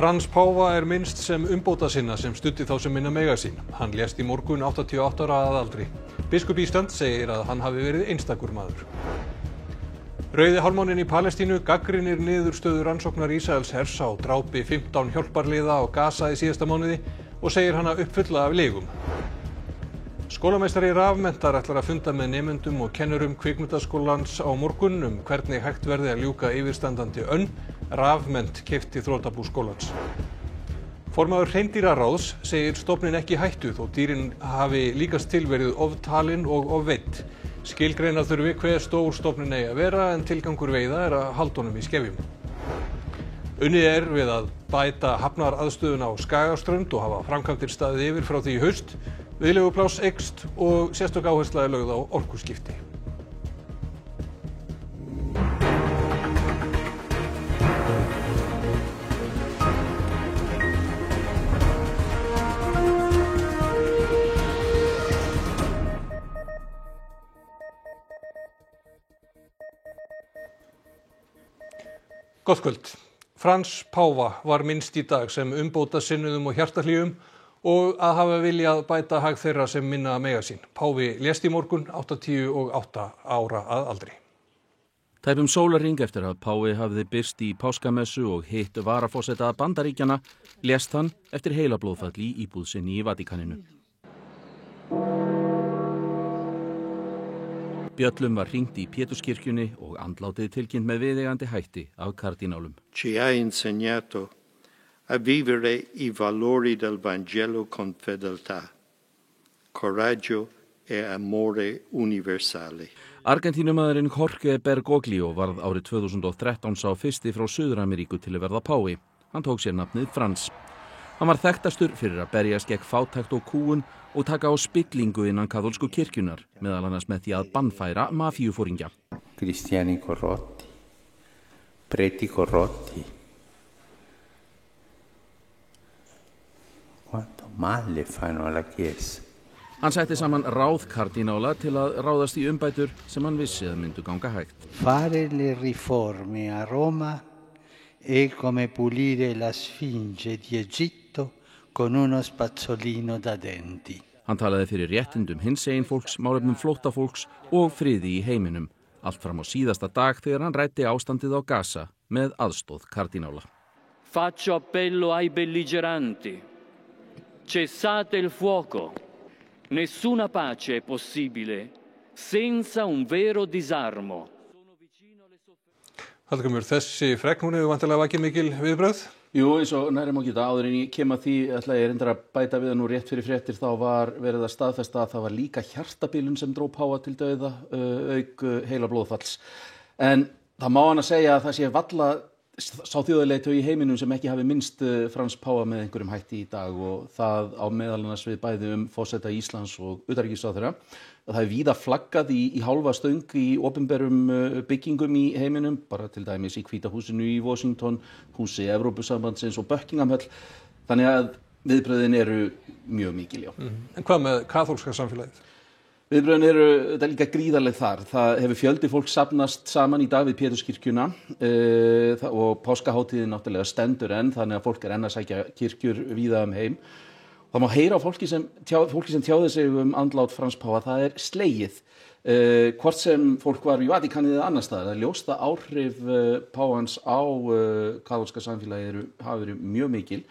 Frans páfa minnst sem umbótasinna sem studdi þá sem minna mega sín. Hann lést í morgun 88 ára að aldri. Biskup Íslands segir að hann hafi verið einstakur maður. Rauði hálfmáninn í Palestínu gagnrýnir niðurstöðu rannsóknar Ísraelshers á drápi 15 hjálparliða á Gaza í síðasta mánuði og segir hana uppfulla af legum. Skólameistari rafmenntar ætlar að funda með nemendum og kennurum kvikmyndaskólans á morgun hvernig hægt verði að ljúka yfirstandandi önn. Rafmennt keypti þrotabú skólans. Formaður hreindýraráðs segir stofninn ekki hættu þó dýrin hafi líkast til verið oftalin og ofveidd. Skilgreina þurfi hve stór stofninn eigi að vera en tilgangur veiða að halda honum í skefjum. Unnið við að bæta hafnaraðstöðuna á Skagaströnd og hafa framkvæmdir staðið yfir frá því í haust. Viðlegupláss eykst og sérstök áhersla lögð á orkuskipti. Gott kvöld. Frans páfa var minnst í dag sem umbótasinnuðum og hjartahlýjum og að hafa viljað bæta hag þeirra sem minna mega sín. Páfi lést í morgun 88 ára að aldri. Tæpum sólarhring eftir að páfi hafði birst í páskamessu og hitt varaforseta Bandaríkjanna lést hann eftir heilablóðfall í íbúð sinni í Vatíkaninu. Bjöllum var hringt í Péturskirkjunni og andlátið tilkynnt með viðeigandi hætti af kardínálum. Ci ha insegnato a vivere I valori del Vangelo con fedeltà, coraggio e amore universali. Argentínumaðurinn Jorge Bergoglio varð árið 2013 sá fyrsti frá Suður-Ameríku til að verða páfi. Hann tók sér nafnið Frans. Hann var þekktastur fyrir að berjast gegn fátækt og kúgun og taka á spillingu innan kaþólsku kirkjunnar, meðal annars með því að bannfæra mafíuforingja. Cristiani corrotti, preti corrotti. Quanto male fanno alla Chiesa. Hann setti saman ráð kardínála til að ráðast í umbætur sem hann vissi að myndu ganga hægt. Fare le riforme a Roma è come pulire la Sfinge di Egitto con uno spazzolino da denti. Hann talaði fyrir réttindum hinsegin fólks, málefnum flóttafólks og friði í heiminum, allt fram á síðasta dag þegar hann ræddi ástandið á Gaza með aðstoð kardínála. Faccio appello ai belligeranti. Cessate il fuoco. Nessuna pace è possibile senza un vero disarmo. Hallgrímur, þessi fregn hún hefur vantilega vakið mikil viðbrögð? Jú, eins og nærri má geta áður en ég kem að því ætla ég reyndar að bæta við að nú rétt fyrir fréttir þá var verið að staðfesta að það var líka hjartabilun sem dró páfa til dauða auk heila blóðfalls. En það má hann að segja að það sé valla sá þjóðarleiðtogi í heiminum sem ekki hafi minnst Frans páfa með einhverjum hætti í dag og það á meðal annars við bæði forseta Íslands og utanríkisráðherra. Það er víða flaggað í hálfa stöng í opinberum byggingum í heiminum, bara til dæmis í Hvíta húsinu í Washington, húsi Evrópusambandsins og Buckingham-höll. Þannig að viðbrögðin eru mjög mikil, já. En hvað með kaþólska samfélagið? Viðbrögðin eru þetta líka gríðarleg þar. Það hefur fjöldi fólk safnast saman í dag við Péturskirkjuna og páskahátíðin náttúrulega stendur enn, þannig að fólk enn að sækja kirkjur víða heim. Það má heyra á fólki sem tjáði sig andlát Frans páfa, það slegið. Hvort sem fólk var í Vatíkanið eða annar staðar, það ljóst að áhrif páfans á kaþólska samfélagi hafa verið mjög mikil.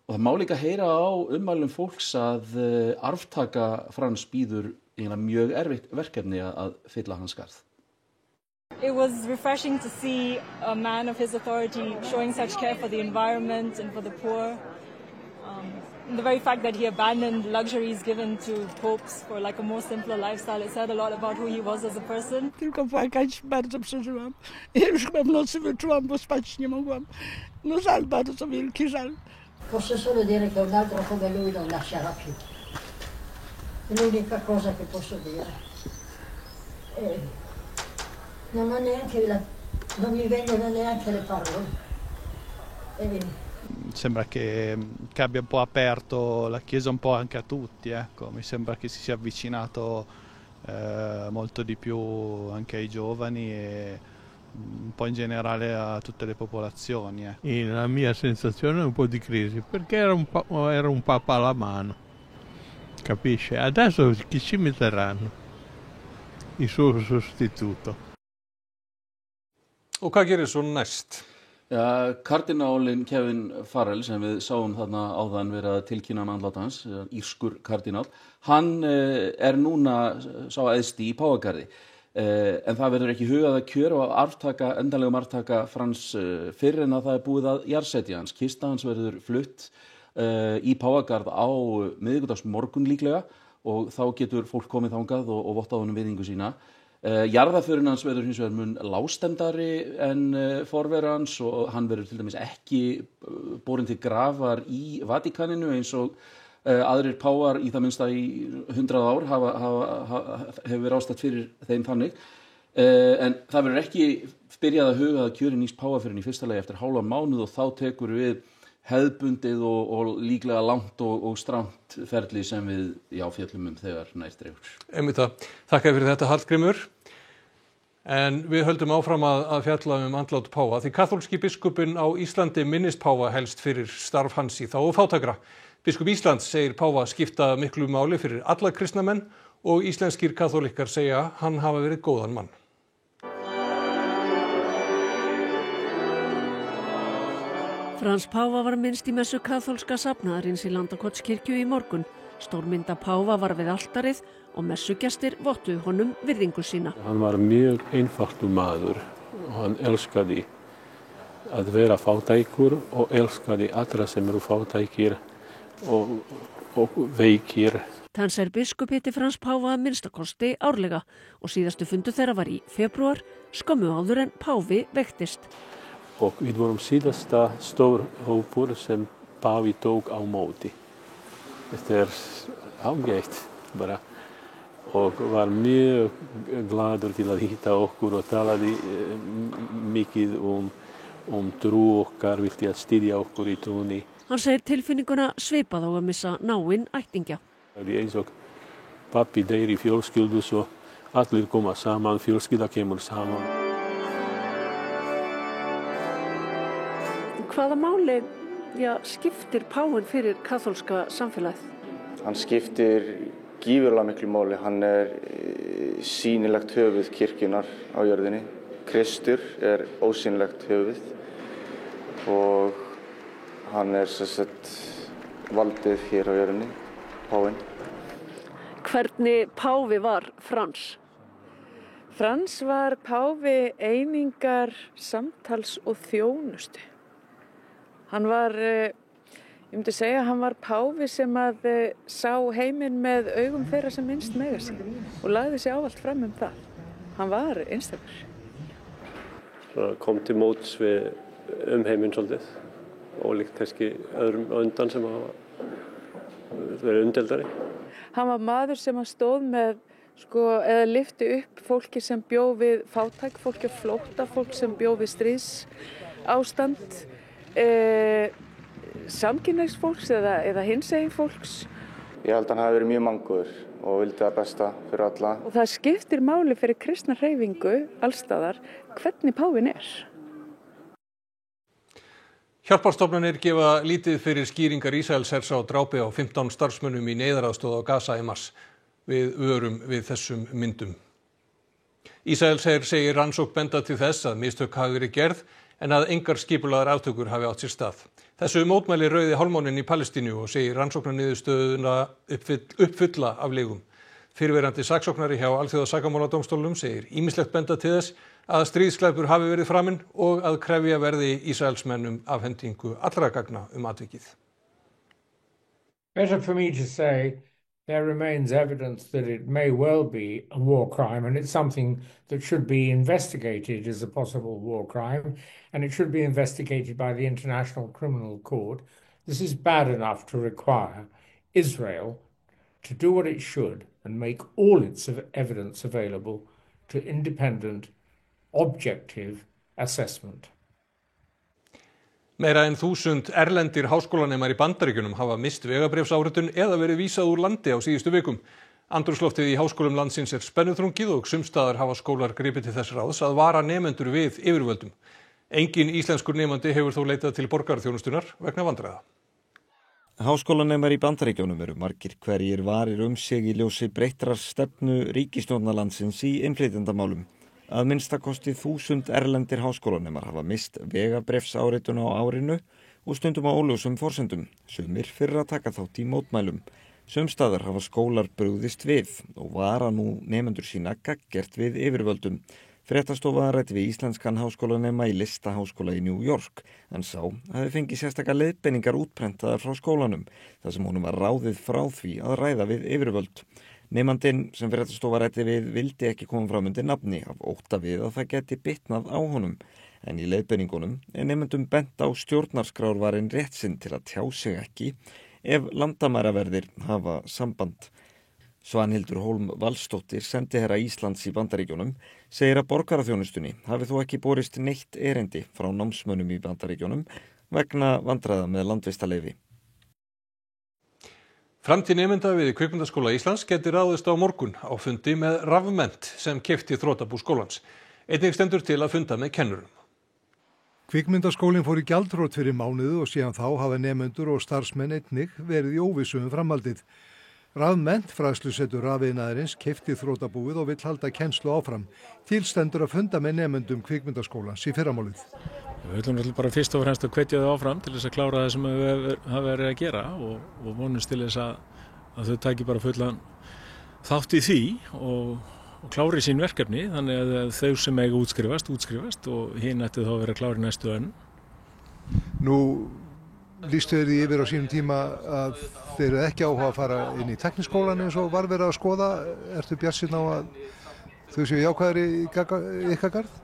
Og það má líka heyra á ummælum fólks að arftaka Frans bíður mjög erfitt verkefni að fylla hans skarð. It was refreshing to see a man of his authority showing such care for the environment and for the poor. The very fact that he abandoned luxuries given to popes for like a more simpler lifestyle, it said a lot about who he was as a person. Tylko płakać bardzo przeżyłam. Ja już chyba w nocy wyczułam, bo spać nie mogłam. No żal, bardzo wielki żal. Posso solo dire che un altro come lui non lascerà più. È l'unica cosa che posso dire. Non mi vengono neanche le parole. Sembra che abbia un po' aperto la Chiesa un po' anche a tutti, ecco. Mi sembra che si sia avvicinato molto di più anche ai giovani e po' in generale a tutte le popolazioni. E la mia sensazione è un po' di crisi, perché era un papa alla mano, capisce? Adesso chi ci metteranno? Il suo sostituto. Og hvað gerir svo næst? Ja, kardinálinn Kevin Farrell sem við sáum þarna áðan verið að tilkynna andlát hans, írskur kardinál, hann núna sá æðsti í Páfagarði. En það verður ekki hugað að kjör og endanlegum arftaka Frans fyrr en að það búið að jarðsetja hans. Kista hans verður flutt í Páfagarð á miðvikudagsmorgun líklega og þá getur fólk komið þangað og vottað honum virðingu sína. Jarðarförin hans verður hins vegar mun lágstemmdari en forvera hans og hann verður til dæmis ekki borinn til grafar í Vatíkaninu eins og aðrir páfar í það minnsta í 100 ár hefur verið ástætt fyrir þeim þannig. En það verður ekki byrjað að huga að kjöri nýs páfa fyrir í fyrsta lagi eftir hálfan mánuð og þá tekur við hefðbundið og líklega langt og strangt ferli sem við fjöllum þegar næst dregur. Einmitt það. Þakka fyrir þetta Hallgrímur. En við höldum áfram að fjalla andlát páfa því kaþólski biskupinn á Íslandi minnist páfa helst fyrir starf hans í þágu fátækra. Biskup Íslands segir páfa skipta miklu máli fyrir alla kristna menn og íslenskir kaþólikkar segja hann hafa verið góðan mann. Frans páfa var minnst í messu kaþólska safnaðarins í Landakotskirkju í morgun. Stórmynda páfa var við altarið og messugestir vottuðu honum virðingu sína. Hann var mjög einfaldur maður og hann elskaði að vera fátækur og elskaði allra sem eru fátækir og veikir. Tans biskup hitti Frans páfa að minnstakosti árlega og síðastu fundu þeirra var í febrúar, skömmu áður en páfi veiktist. Og við vorum síðasta stór hópur sem páfi tók á móti. Þetta ágætt bara og var mjög gladur til að hitta okkur og talaði mikið trú okkar, vildi að styðja okkur í trúnni. Hann segir tilfinninguna svipað á að missa náinn ættingja. Það eins og pappi deyr í fjölskyldu svo allir koma saman, fjölskylda kemur saman. Hvaða máli skiptir páfinn fyrir kaþólska samfélagið? Hann skiptir gífurlega miklu máli. Hann sýnilegt höfuð kirkjunnar á jörðinni. Kristur ósýnilegt höfuð og hann valdið hér á jörðinni, páfinn. Hvernig páfi var Frans? Frans var páfi einingar, samtals og þjónustu. Hann var, ég myndi segja, hann var páfi sem að sá heiminn með augum þeirra sem minnst mega sig og lagði sig ávallt fram það. Hann var einstakur. Kom til móts við heiminn svolítið, ólíkt kannski öðrum undan sem hafa verið umdeildari. Hann var maður sem stóð með, eða lyfti upp fólki sem bjó við fátæk, fólki á flótta, fólk sem bjó við stríðsástand. Samkynhneigðs fólks eða hinsegin fólks. Ég held að hann hafi verið mjög mannúður og vildi það besta fyrir alla. Og það skiptir máli fyrir kristna hreyfingu allstaðar hvernig páfinn Hjálparstofnanir gefa lítið fyrir skýringar Ísraelshers á drápi á 15 starfsmönnum í neyðaraðstoð á Gaza í mars. Við vörum við þessum myndum. Ísraelsher segir rannsókn benda til þess að mistök hafi verið gerð en að engar skipulagðar aftökur hafi átt sér stað. Þessu mótmæli Rauði hálfmáninn í Palestínu og segir rannsóknarniðurstöðuna uppfulla af legum. Fyrrverandi saksóknari hjá Alþjóðasakamáladómstólnum segir ýmislegt benda til þess að stríðsglæpur hafi verið framinn og að krefja verði Ísraelsmennum afhendingu allra gagna atvikið. Better for me to say there remains evidence that it may well be a war crime, and it's something that should be investigated as a possible war crime, and it should be investigated by the International Criminal Court. This is bad enough to require Israel to do what it should and make all its evidence available to independent, objective assessment. Meira en 1000 erlendir háskólanemar í Bandaríkjunum hafa mist vegabréfsáritun eða verið vísað úr landi á síðustu vikum. Andrúmsloftið í háskólum landsins spennuþrungið og sums staðar hafa skólar gripið til þess ráðs að vara nemendur við yfirvöldum. Enginn íslenskur nemandi hefur þó leitað til borgarþjónustunnar vegna vandræða. Háskólanemar í Bandaríkjunum eru margir hverjir varir sig í ljósi breyttrar stefnu ríkisstjórnarlandsins í innflytjendamálum. Að minnstakosti 1000 erlendir háskólanemar hafa mist vegabréfsáritun á árinu og stundum á óljósum forsendum, sumir fyrir að taka þátt í mótmælum. Sums staðar hafa skólar brugðist við og vara nú nemendur sína gagngert við yfirvöldum. Fréttastofa ræddi við íslenskan háskólanema í Listaháskóla í New York. Hann sá hafi fengið sérstakar leiðbeiningar útprentaðar frá skólanum, þar sem honum var ráðið frá því að ræða við yfirvöld. Nemandinn sem fréttastofa ræddi við vildi ekki koma fram undir nafni af ótta við að það geti bitnað á honum. En í leiðbeiningunum nemendum bent á stjórnarskrárvarinn rétt sinn til að tjá sig ekki ef landamæraverðir hafa samband. Svanhildur Hólm Valsdóttir, sendiherra Íslands í Bandaríkjunum, segir að borgaraþjónustunni hafi þó ekki borist neitt erindi frá námsmönnum í Bandaríkjunum vegna vandræða með landvistarleyfi. Framtíð nemenda við Kvikmyndaskóla Íslands geti ráðist á morgun á fundi með Rafmennt sem keypti þrotabú skólans. Einnig stendur til að funda með kennurum. Kvikmyndaskólinn fór í gjaldþrot fyrir mánuði og síðan þá hafa nemendur og starfsmenn einnig verið í óvissu framhaldið. Rafmennt, fræðslusetur rafiðnaðarins, keypti þrotabúið og vill halda kennslu áfram. Til stendur að funda með nemendum Kvikmyndaskólans í fyrramálið. Við viljum náttúrulega bara fyrst og fremst að hvetja þau áfram til þess að klára það sem við hafa verið að gera og vonumst til þess að þau taki bara fullan þátt í því og klári sín verkefni, þannig að þau sem eiga útskrifast og hinn ætti þá að vera klári næstu önn. Nú lýstu þeir því yfir á sínum tíma að þeir eru ekki áhuga að fara inn í tekniskólan eins og var verið að skoða. Ertu bjartsýnn á að þau séu jákvæðir í ykkar garð?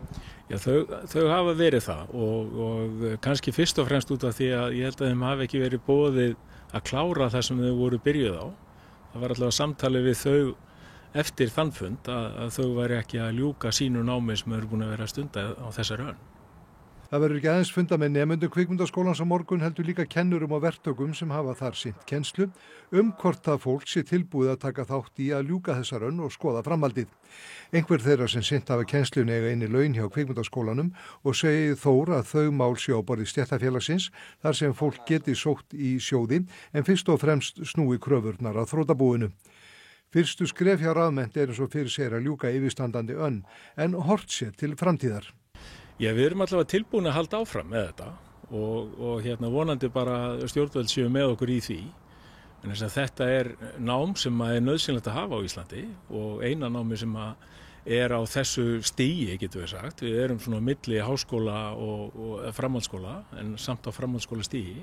Já, þau hafa verið það og kannski fyrst og fremst út af því að ég held að þeim hafi ekki verið boðið að klára það sem þau voru byrjuð á. Það var allavega samtalið við þau eftir þann fund að þau væri ekki að ljúka sínu námi sem eru búin að vera að stunda á þessari önn. Það verður ekki aðeins funda með nemendum Kvikmyndaskólans á morgun, heldur líka kennurum og verktökum sem hafa þar sinnt kennslu hvort það fólk sé tilbúið að taka þátt í að ljúka þessar önn og skoða framhaldið. Einhver þeirra sem sinnt hafa kennslunni eiga inni laun hjá Kvikmyndaskólanum og segir Þór að þau mál sé á borði stéttarfélagsins þar sem fólk geti sótt í sjóði en fyrst og fremst snúi kröfurnar að þrotabúinu. Fyrstu skref hjá Rafmennt eins og fyrir segir að ljúka yfirstandandi önn en hort sé til framtíðar. Já, við erum allavega tilbúin að halda áfram með þetta og vonandi bara stjórnvöld séu með okkur í því. En þess að þetta er nám sem er nauðsynlegt að hafa á Íslandi og eina námi sem er á þessu stigi, getum við sagt. Við erum svona milli háskóla og framhaldsskóla en samt á framhaldsskóla stigi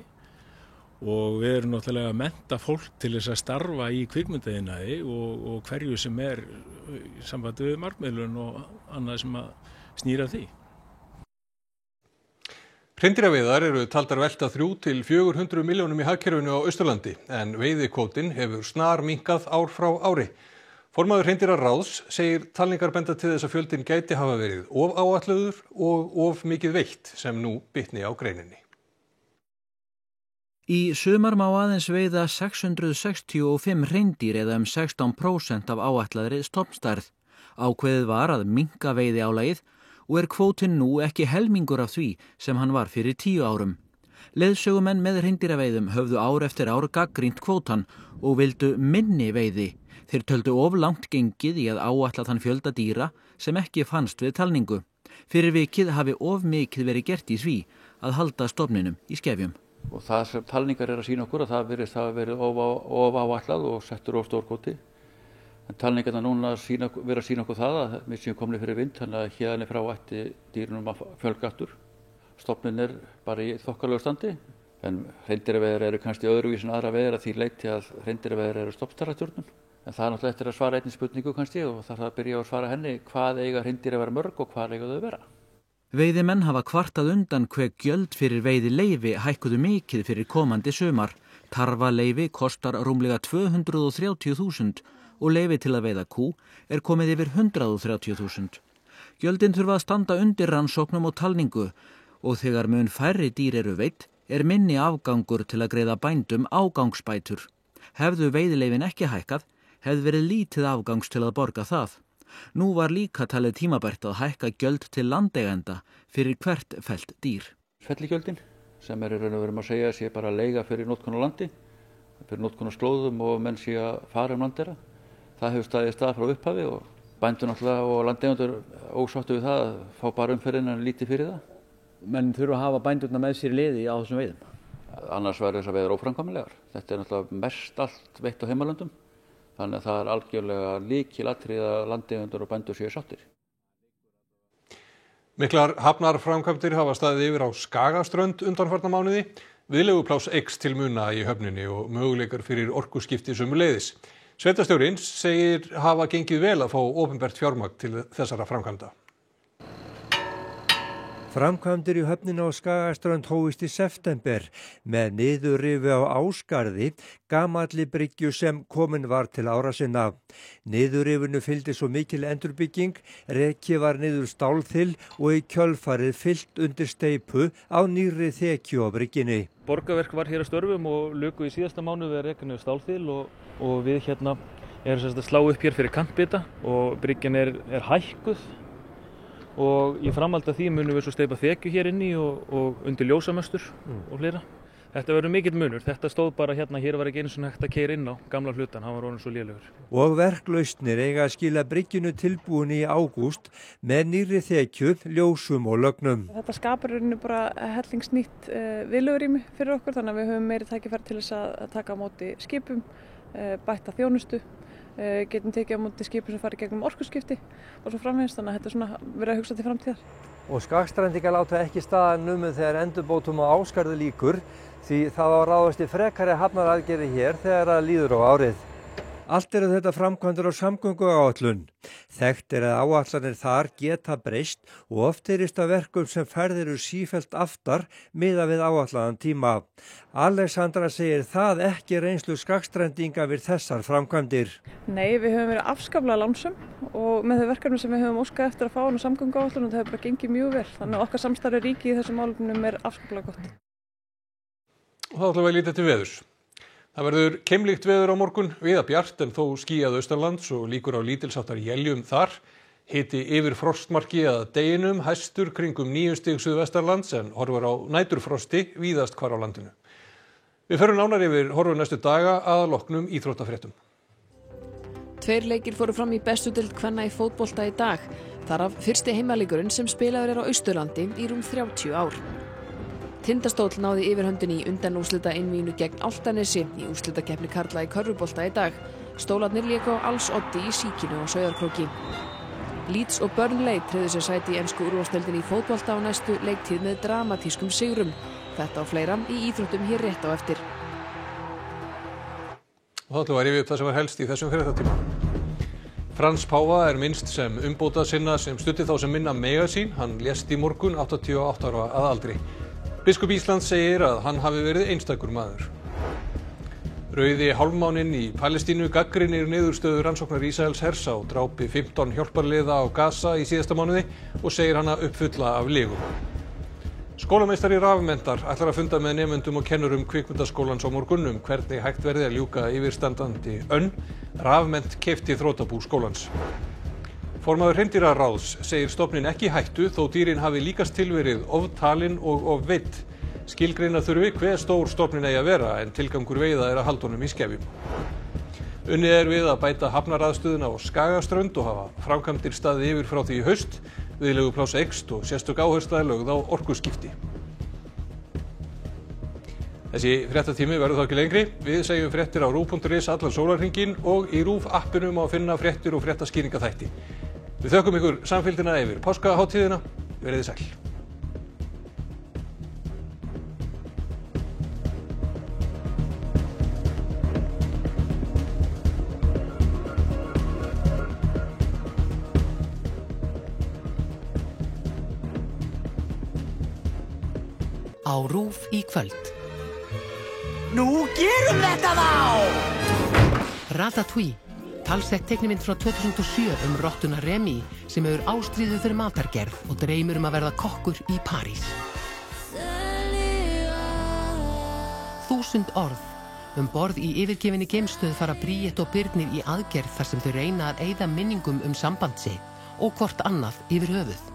og við erum náttúrulega að mennta fólk til þess að starfa í kvikmyndaiðnaði og hverju sem er sambandi við markmiðlun og annað sem að snýra því. Hreindýraveiðar eru taldar velta 300 til 400 milljónum í hagkerfinu á Austurlandi en veiðikvótinn hefur snar minnkað ár frá ári. Formaður hreindýraráðs segir talningar benda til þess að fjöldinn gæti hafa verið of áætlaður og of mikið veitt sem nú bitni á greininni. Í sumar má aðeins veiða 665 hreindýr eða 16% af áætlaðri stofnstærð. Ákveðið var að minnka veiðiálagið og er kvótinn nú ekki helmingur af því sem hann var fyrir 10 árum. Leiðsögumenn með hreindýraveiðum höfðu ár eftir ár gagnrýnt kvótann og vildu minni veiði. Þeir töldu of langt gengið í að áætla þann fjölda dýra sem ekki fannst við talningu. Fyrir vikið hafi of mikið verið gert í því að halda stofninum í skefjum. Og það sem talningar að sýna okkur að það virðist hafa verið of áætlað og settur of stór kvóti. En talningarna núna vera að sýna okkur það að við séum komnir fyrir vind, þannig að hérni frá ætti dýrunum að fjölga aftur. Stofninn er bara í þokkalegu standi, en hreindýraveiðar eru kannski öðruvísi en aðra veiðar að því leyti að hreindýraveiðar eru stofnstærðarstjórnun. En það er náttúrulega eftir að svara einni spurningu kannski og það að byrja að svara henni hvað eiga hreindýr að vera mörg og hvað eiga þau að vera. Veiðimenn hafa kvartað undan hve gjöld fyrir veiðileyfi hækkuðu mikið fyrir komandi sumar. Tarfaleyfi kostar rúmlega 230.000 og leyfi til að veiða kú er komið yfir 130.000. Gjöldin þurfa að standa undir rannsóknum og talningu og þegar mun færri dýr eru veidd er minni afgangur til að greiða bændum ágangsbætur. Hefðu veiðileyfin ekki hækkað hefði verið lítið afgangs til að borga það. Nú var líka talið tímabært að hækka gjöld til landeigenda fyrir hvert fellt dýr. Felligjöldin sem raun og verum að segja sé bara leiga fyrir notkun á landi, fyrir notkun á slóðum og menn sé að fara landera. Það hefur staðið stað frá upphafi og bændur náttúrulega og landeigendur ósáttu við það að fá bara umferðin en lítið fyrir það. Menn þurfa að hafa bændurna með sér í liði á þessum veiðum. Annars væri þessar veiðar óframkvæmanlegar. Þetta náttúrulega mest allt veitt á heimalöndum. Þannig að það algjörlega lykilatriði að landeigendur og bændur séu sáttir. Miklar hafnarframkvæmdir hafa staðið yfir á Skagaströnd undanfarna mánuði. Viðlegupláss eykst til muna í höfninni og möguleikar fyrir orkuskipti sömuleiðis. Sveitarstjórinn segir hafa gengið vel að fá opinbert fjármagn til þessara framkvæmda. Framkvæmdir í höfninni á Skagaströnd hófust í september með niðurrifi á Ásgarði, gamalli bryggju sem komin var til ára sinna. Niðurrifinu fylgdi svo mikil endurbygging, rekið var niður stálþil og í kjölfarið fyllt undir steypu á nýrri þekju á brygginni. Borgarverk var hér að störfum og luku í síðasta mánuði við rekinu stálþil og við hérna erum að slá upp hér fyrir kantbita og bryggjan er hækkuð. Og í framhaldi af því munum við svo steypa þekju hér inni og undir ljósamöstur og fleira. Þetta verður mikill munur. Þetta stóð bara hérna, hér var ekki einu svona hægt að keyra inn á gamla hlutan, hann var orðinn svo lélegur. Og verklausnir eiga að skila bryggjunu tilbúin í ágúst með nýrri þekju, ljósum og lögnum. Þetta skapar bara hellingsnýtt viðlegurými fyrir okkur, þannig að við höfum meiri tækifæri til þess að taka á móti skipum, bætta þjónustu. Getum tekið á móti skipum sem fari gegnum orkuskipti og svo framvegis, þannig að þetta er svona verið að hugsa til framtíðar. Og Skagstrendingar láta ekki staðar numið þegar endurbótum á Ásgarði lýkur því það á ráðast í frekari hafnaraðgerðir hér þegar að líður á árið. Allt eru þetta framkvæmdir á samgönguáætlun. Þekkt er að áætlanir þar geta breyst og oft heyrist af verkum sem ferðir sífellt aftar miðað við áætlaðan tíma. Alexandra segir það ekki reynslu Skagstrendinga við þessar framkvæmdir. Nei, við höfum verið afskaplega lánsöm og með þau verkefni sem við höfum óskað eftir að fá á samgönguáætlun og það hefur bara gengið mjög vel. Þannig að okkar samstarfi ríki í þessum málefnum er afskaplega gott. Og þá ætlum við að líta til veðurs. Það verður keimlíkt veður á morgun, víða bjart en þó skýjað austanlands og líkur á lítilsháttar éljum þar. Hiti yfir frostmarki að deginum, hæstur kringum 9 stig suðvestanlands en horfur á næturfrosti víðast hvar á landinu. Við förum nánar yfir horfur næstu daga að loknum íþróttafréttum. 2 leikir fóru fram í bestu deild kvenna í fótbolta í dag. Þar af fyrsti heimaleikurinn sem spilaður er á Austurlandi í rúm 30 ár. Tindastóll náði yfirhöndin í undanúrslita einvíginu gegn Álftanesi í úrslitakeppni karla í körfubolta í dag. Stólarnir léku á alls oddi í Síkinu og Sauðárkróki. Leeds og Burnley tryggðu sér sæti í ensku úrvalsdeildinni í fótbolta á næstu leiktíð með dramatískum sigrum. Þetta og fleira í íþróttum hér rétt á eftir. Og þá ætlum við að rifja upp það sem var helst í þessum fréttatíma. Frans Páfa er minnst sem umbótasinna sem studdi þá sem minna mega sín. Hann lést í morgun 88 ára að aldri. Biskup Íslands segir að hann hafi verið einstakur maður. Rauði hálfmáninn í Palestínu gagnrýnir niðurstöðu rannsóknar Ísraels hers á drápi 15 hjálparliða á Gaza í síðasta mánuði og segir hana uppfulla af lygum. Skólameistari rafmenntar ætlar að funda með nemendum og kennurum kvikmyndaskólans á morgun hvernig hægt verði að ljúka yfirstandandi önn. Rafmennt keypti þrotabú skólans. Formaður hreindýraráðs segir stofninn ekki í hættu þó dýrin hafi líkast til verið oftalin og ofveidd. Skilgreina þurfi hve stór stofninn eigi að vera en tilgangur veiða er að halda honum í skefjum. Unnið er við að bæta hafnaraðstöðuna á Skagaströnd og hafa framkvæmdir staðið yfir frá því í haust. Viðlegupláss eykst og sérstök áhersla er lögð á orkuskipti. Þessi fréttatími verður þá ekki lengri. Við segjum fréttir á RÚV.is allan sólarhringinn og í RÚV appinum á að finna fréttir og fréttaskýringaþætti. Við þökkum ykkur samfylgdina yfir páskaháttíðina. Verið sæl. Á RÚV í kvöld. Nú gerum þetta þá! Ratatouille, talsett teiknimynd frá 2007 rottuna Remy sem hefur ástríðu fyrir matargerð og dreymir að verða kokkur í París. 1000 orð, Borð í yfirgefinni geimstöð fara Bríet og Birnir í aðgerð þar sem þau reyna að eyða minningum samband sitt og hvort annað yfir höfuð.